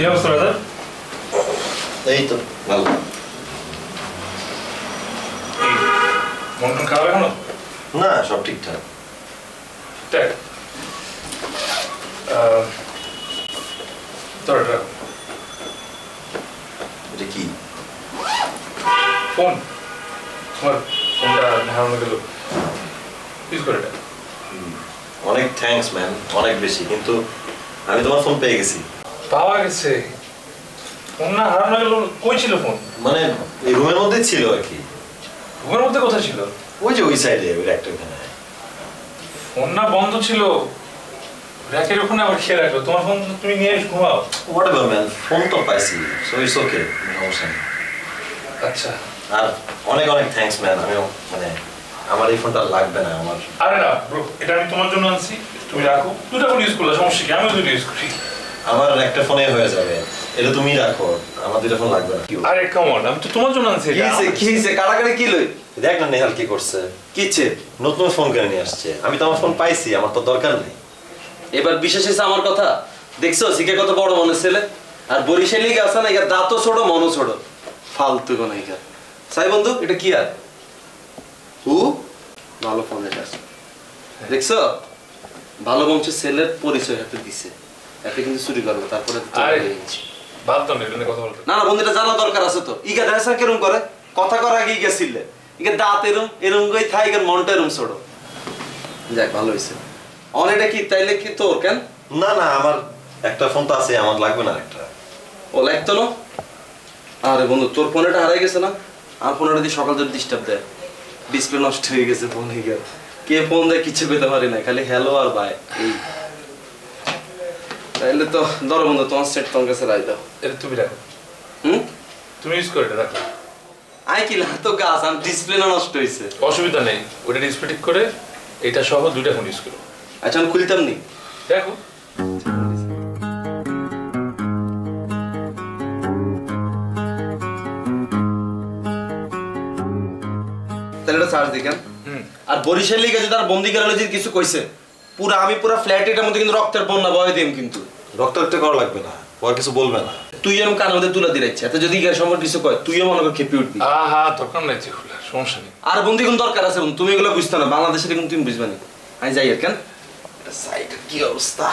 কি অবস্থা দাদা? এই তো ভালো। মন খারাপ এখনো? না, সব ঠিকঠাক। দেখ এটা কি? ফোন। তোমার ফোনটা হারানো গেল, ইউজ করে এটা। অনেক থ্যাঙ্কস ম্যান, অনেক বেশি, কিন্তু আমি তোমার ফোন পেয়ে গেছি। পাওয়া গেছে? ফোন না হারানো গেল? কই ছিল ফোন? মানে এই রুমের মধ্যে ছিল আর কি। রুমের মধ্যে কোথায় ছিল? ওই যে ওই সাইডে, ওই একটা ওখানে। ফোন না বন্ধ ছিল, র্যাকের ওখানে আবার খেয়ে রাখলো। তোমার ফোন তুমি নিয়ে ঘুমাও। হোয়াটএভার ম্যান, ফোন তো পাইছি, সো ইটস ওকে, সমস্যা নেই। আচ্ছা, আর অনেক অনেক থ্যাঙ্কস ম্যান। আমিও মানে আমার এই ফোনটা লাগবে না আমার। আরে না ব্রো, এটা আমি তোমার জন্য আনছি, তুমি রাখো। দুটো ফোন ইউজ করলে সমস্যা কি? আমিও দুটো ইউজ করি। আমার একটা ফোনে হয়ে যাবে, এটা তুমি রাখো, আমার দুটো ফোন লাগবে না। আরে কাম অন, আমি তো তোমার জন্য আনছি এটা। কি হইছে কারাকারি কি লই? দেখ না নেহাল কি করছে। কিছে নতুন ফোন কিনে নিয়ে আসছে। আমি তো আমার ফোন পাইছি, আমার তো দরকার নেই। এবার বিশেষ হয়েছে আমার কথা দেখছো, শিখে কত বড় মনে ছেলে। আর বরিশাল লিগে আছে না, এর দাঁতও ছোট মনও ছোট, ফালতু কোন এখানে। সাই বন্ধু এটা কি আর ভালো ফোন এটা দেখছো, ভালো বংশের ছেলের পরিচয় হাতে দিছে। এতে কিন্তু চুরি করবো, তারপরে বাদ দাও না, এটা নিয়ে কথা বলতে। না না বন্ধু, এটা জানা দরকার আছে তো। ইগা দেখা কেরম করে, কথা কর আগে ইগা ছিলে, ইগা দাঁত এরম এরম গই থাই, ইগার মনটা এরম ছোট। যাক ভালো হয়েছে। অনেকটা কি তাইলে কি তোর কেন? না না, আমার একটা ফোন তো আছে, আমার লাগবে না একটা। ও লাগতো না? আরে বন্ধু তোর ফোন এটা হারাই গেছে না? আমার ফোন এটা দিয়ে সকাল ধরে ডিস্টার্ব দেয়, ডিসপ্লে নষ্ট হয়ে গেছে ফোন হয়ে গেল। কে ফোন দেয় কিছু পেতে পারি না, খালি হ্যালো আর বাই এই। তাইলে তো ধরো বন্ধু তোমার সেট তোমার কাছে রাই দাও। এটা তুমি রাখো। তুমি ইউজ করে এটা রাখো। আই কি তো গাছ, আমার ডিসপ্লে না নষ্ট হয়েছে। অসুবিধা নেই, ওটা ডিসপ্লে ঠিক করে এটা সহ দুইটা ফোন ইউজ করো। আচ্ছা আমি খুলতাম নি, দেখো। তাহলে এটা চার্জ দিই কেন? আর বরিশাল লিগে যদি তার বন্দি গেল যদি কিছু কইছে, পুরো আমি পুরো ফ্ল্যাট এটার মধ্যে কিন্তু রক্তের বন্যা বয়ে দিম কিন্তু। রক্ত করা লাগবে না, ওর কিছু বলবে না। তুই এরকম কানের মধ্যে তুলে দিচ্ছি, এত যদি সম্পর্ক কিছু কয় তুইও মনে কর খেপে উঠবি। আহা দরকার নাই যেগুলো, সমস্যা নেই। আর বন্দি কোন দরকার আছে, তুমি এগুলো বুঝতে না, বাংলাদেশের কিন্তু তুমি বুঝবা না। আমি যাই আর কেন, এটা সাইডের কি অবস্থা।